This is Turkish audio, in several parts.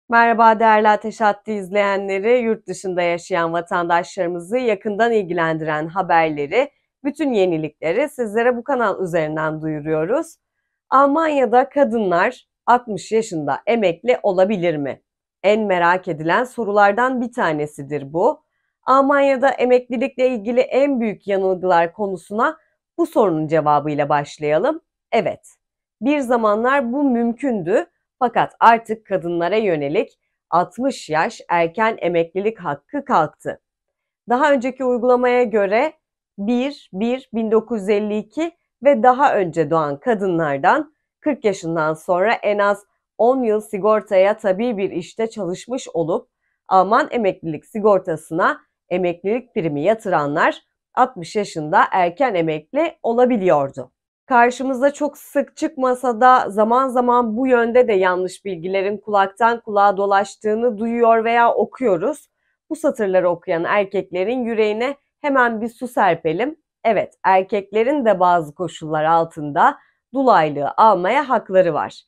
Merhaba değerli Ateş Hattı izleyenleri, yurt dışında yaşayan vatandaşlarımızı yakından ilgilendiren haberleri, bütün yenilikleri sizlere bu kanal üzerinden duyuruyoruz. Almanya'da kadınlar 60 yaşında emekli olabilir mi? En merak edilen sorulardan bir tanesidir bu. Almanya'da emeklilikle ilgili en büyük yanılgılar konusuna bu sorunun cevabıyla başlayalım. Evet, bir zamanlar bu mümkündü. Fakat artık kadınlara yönelik 60 yaş erken emeklilik hakkı kalktı. Daha önceki uygulamaya göre 1-1-1952 ve daha önce doğan kadınlardan 40 yaşından sonra en az 10 yıl sigortaya tabi bir işte çalışmış olup Alman emeklilik sigortasına emeklilik primi yatıranlar 60 yaşında erken emekli olabiliyordu. Karşımıza çok sık çıkmasa da zaman zaman bu yönde de yanlış bilgilerin kulaktan kulağa dolaştığını duyuyor veya okuyoruz. Bu satırları okuyan erkeklerin yüreğine hemen bir su serpelim. Evet, erkeklerin de bazı koşullar altında dul aylığı almaya hakları var.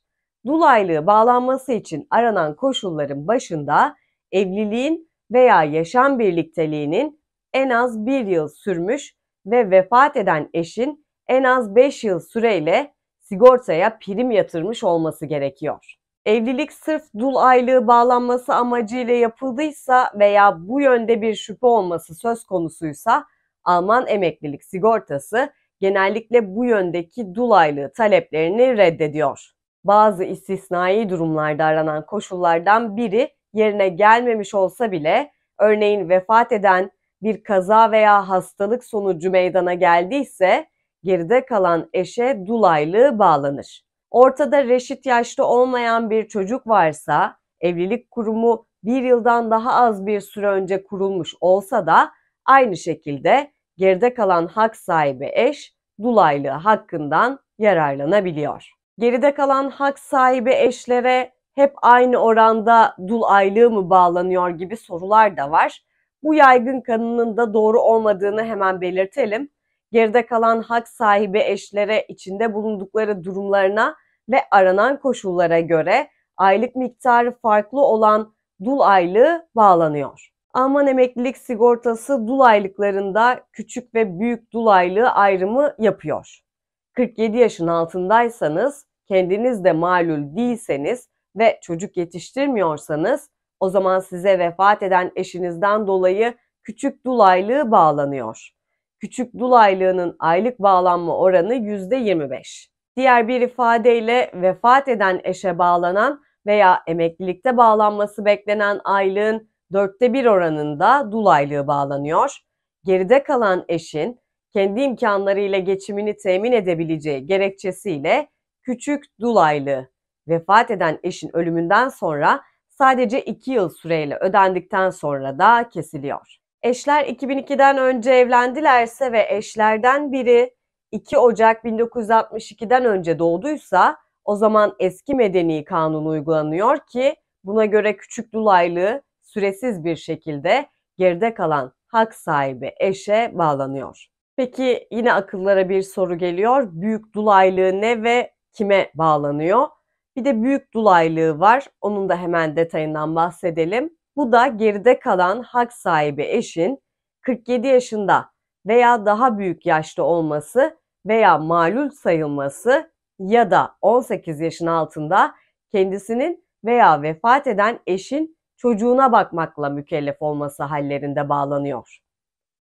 Dul aylığı bağlanması için aranan koşulların başında evliliğin veya yaşam birlikteliğinin en az bir yıl sürmüş ve vefat eden eşin en az 5 yıl süreyle sigortaya prim yatırmış olması gerekiyor. Evlilik sırf dul aylığı bağlanması amacıyla yapıldıysa veya bu yönde bir şüphe olması söz konusuysa Alman emeklilik sigortası genellikle bu yöndeki dul aylığı taleplerini reddediyor. Bazı istisnai durumlarda aranan koşullardan biri yerine gelmemiş olsa bile örneğin vefat eden bir kaza veya hastalık sonucu meydana geldiyse geride kalan eşe dul aylığı bağlanır. Ortada reşit yaşta olmayan bir çocuk varsa, evlilik kurumu bir yıldan daha az bir süre önce kurulmuş olsa da aynı şekilde geride kalan hak sahibi eş dul aylığı hakkından yararlanabiliyor. Geride kalan hak sahibi eşlere hep aynı oranda dul aylığı mı bağlanıyor gibi sorular da var. Bu yaygın kanının da doğru olmadığını hemen belirtelim. Geride kalan hak sahibi eşlere içinde bulundukları durumlarına ve aranan koşullara göre aylık miktarı farklı olan dul aylığı bağlanıyor. Alman emeklilik sigortası dul aylıklarında küçük ve büyük dul aylığı ayrımı yapıyor. 47 yaşın altındaysanız, kendiniz de malul değilseniz ve çocuk yetiştirmiyorsanız o zaman size vefat eden eşinizden dolayı küçük dul aylığı bağlanıyor. Küçük dul aylığının aylık bağlanma oranı %25. Diğer bir ifadeyle vefat eden eşe bağlanan veya emeklilikte bağlanması beklenen aylığın 1/4 oranında dul aylığı bağlanıyor. Geride kalan eşin kendi imkanlarıyla geçimini temin edebileceği gerekçesiyle küçük dul aylığı vefat eden eşin ölümünden sonra sadece 2 yıl süreyle ödendikten sonra da kesiliyor. Eşler 2002'den önce evlendilerse ve eşlerden biri 2 Ocak 1962'den önce doğduysa o zaman eski medeni kanun uygulanıyor ki buna göre küçük dul aylığı süresiz bir şekilde geride kalan hak sahibi eşe bağlanıyor. Peki yine akıllara bir soru geliyor. Büyük dul aylığı ne ve kime bağlanıyor? Bir de büyük dul aylığı var. Onun da hemen detayından bahsedelim. Bu da geride kalan hak sahibi eşin 47 yaşında veya daha büyük yaşta olması veya malul sayılması ya da 18 yaşın altında kendisinin veya vefat eden eşin çocuğuna bakmakla mükellef olması hallerinde bağlanıyor.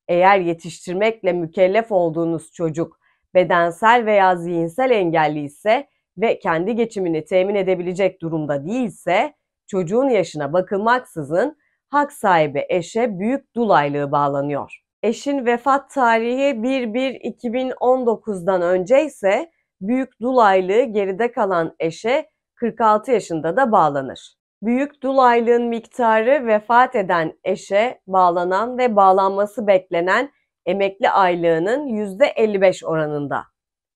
Eğer yetiştirmekle mükellef olduğunuz çocuk bedensel veya zihinsel engelli ise ve kendi geçimini temin edebilecek durumda değilse çocuğun yaşına bakılmaksızın hak sahibi eşe büyük dul aylığı bağlanıyor. Eşin vefat tarihi 1-1-2019'dan önce ise büyük dul aylığı geride kalan eşe 46 yaşında da bağlanır. Büyük dul aylığın miktarı vefat eden eşe bağlanan ve bağlanması beklenen emekli aylığının %55 oranında.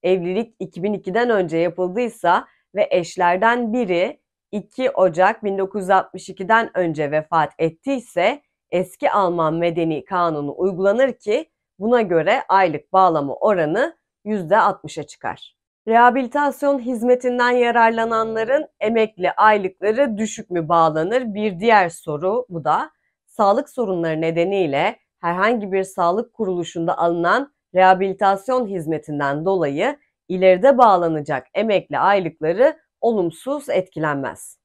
Evlilik 2002'den önce yapıldıysa ve eşlerden biri 2 Ocak 1962'den önce vefat ettiyse eski Alman Medeni Kanunu uygulanır ki buna göre aylık bağlama oranı %60'a çıkar. Rehabilitasyon hizmetinden yararlananların emekli aylıkları düşük mü bağlanır? Bir diğer soru bu da. Sağlık sorunları nedeniyle herhangi bir sağlık kuruluşunda alınan rehabilitasyon hizmetinden dolayı ileride bağlanacak emekli aylıkları olumsuz etkilenmez.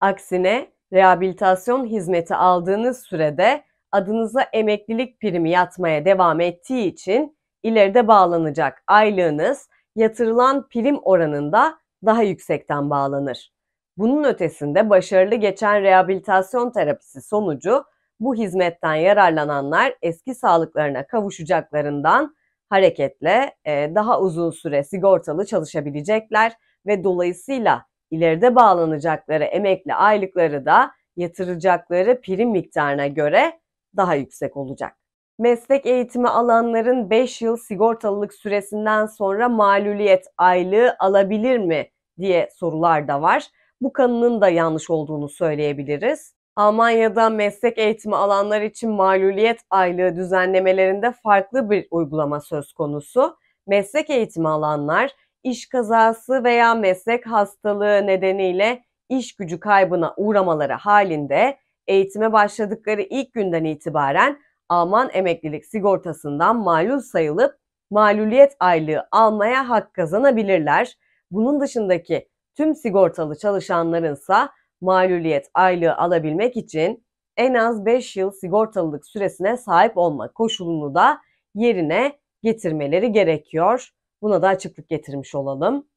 Aksine rehabilitasyon hizmeti aldığınız sürede adınıza emeklilik primi yatmaya devam ettiği için ileride bağlanacak aylığınız yatırılan prim oranında daha yüksekten bağlanır. Bunun ötesinde başarılı geçen rehabilitasyon terapisi sonucu bu hizmetten yararlananlar eski sağlıklarına kavuşacaklarından hareketle daha uzun süre sigortalı çalışabilecekler ve dolayısıyla ileride bağlanacakları emekli aylıkları da yatıracakları prim miktarına göre daha yüksek olacak. Meslek eğitimi alanların 5 yıl sigortalılık süresinden sonra maluliyet aylığı alabilir mi diye sorular da var. Bu kanının da yanlış olduğunu söyleyebiliriz. Almanya'da meslek eğitimi alanlar için maluliyet aylığı düzenlemelerinde farklı bir uygulama söz konusu. Meslek eğitimi alanlar iş kazası veya meslek hastalığı nedeniyle iş gücü kaybına uğramaları halinde eğitime başladıkları ilk günden itibaren Alman emeklilik sigortasından malul sayılıp maluliyet aylığı almaya hak kazanabilirler. Bunun dışındaki tüm sigortalı çalışanlarınsa maluliyet aylığı alabilmek için en az 5 yıl sigortalılık süresine sahip olma koşulunu da yerine getirmeleri gerekiyor. Buna da açıklık getirmiş olalım.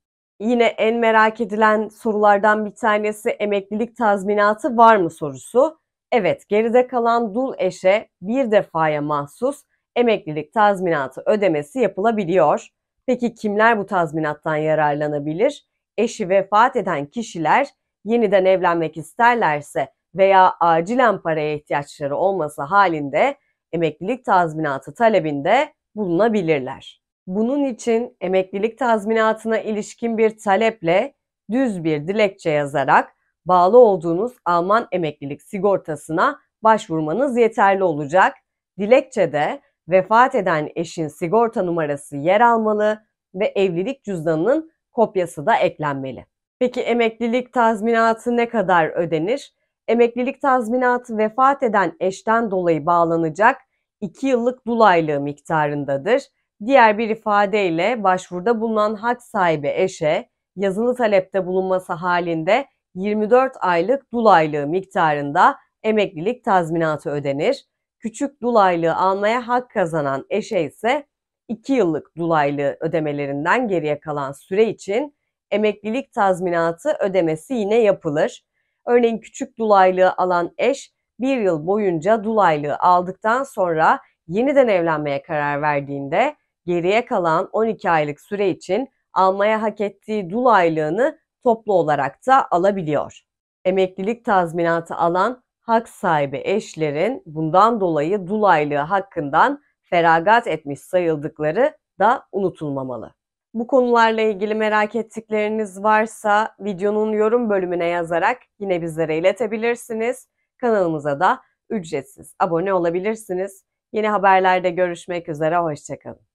Yine en merak edilen sorulardan bir tanesi emeklilik tazminatı var mı sorusu. Evet, geride kalan dul eşe bir defaya mahsus emeklilik tazminatı ödemesi yapılabiliyor. Peki kimler bu tazminattan yararlanabilir? Eşi vefat eden kişiler yeniden evlenmek isterlerse veya acilen paraya ihtiyaçları olması halinde emeklilik tazminatı talebinde bulunabilirler. Bunun için emeklilik tazminatına ilişkin bir taleple düz bir dilekçe yazarak bağlı olduğunuz Alman emeklilik sigortasına başvurmanız yeterli olacak. Dilekçede vefat eden eşin sigorta numarası yer almalı ve evlilik cüzdanının kopyası da eklenmeli. Peki emeklilik tazminatı ne kadar ödenir? Emeklilik tazminatı vefat eden eşten dolayı bağlanacak 2 yıllık dul aylığı miktarındadır. Diğer bir ifadeyle başvuruda bulunan hak sahibi eşe yazılı talepte bulunması halinde 24 aylık dul aylığı miktarında emeklilik tazminatı ödenir. Küçük dul aylığı almaya hak kazanan eşe ise 2 yıllık dul aylığı ödemelerinden geriye kalan süre için emeklilik tazminatı ödemesi yine yapılır. Örneğin küçük dul aylığı alan eş 1 yıl boyunca dul aylığı aldıktan sonra yeniden evlenmeye karar verdiğinde geriye kalan 12 aylık süre için almaya hak ettiği dul aylığını toplu olarak da alabiliyor. Emeklilik tazminatı alan hak sahibi eşlerin bundan dolayı dul aylığı hakkından feragat etmiş sayıldıkları da unutulmamalı. Bu konularla ilgili merak ettikleriniz varsa videonun yorum bölümüne yazarak yine bizlere iletebilirsiniz. Kanalımıza da ücretsiz abone olabilirsiniz. Yeni haberlerde görüşmek üzere, hoşça kalın.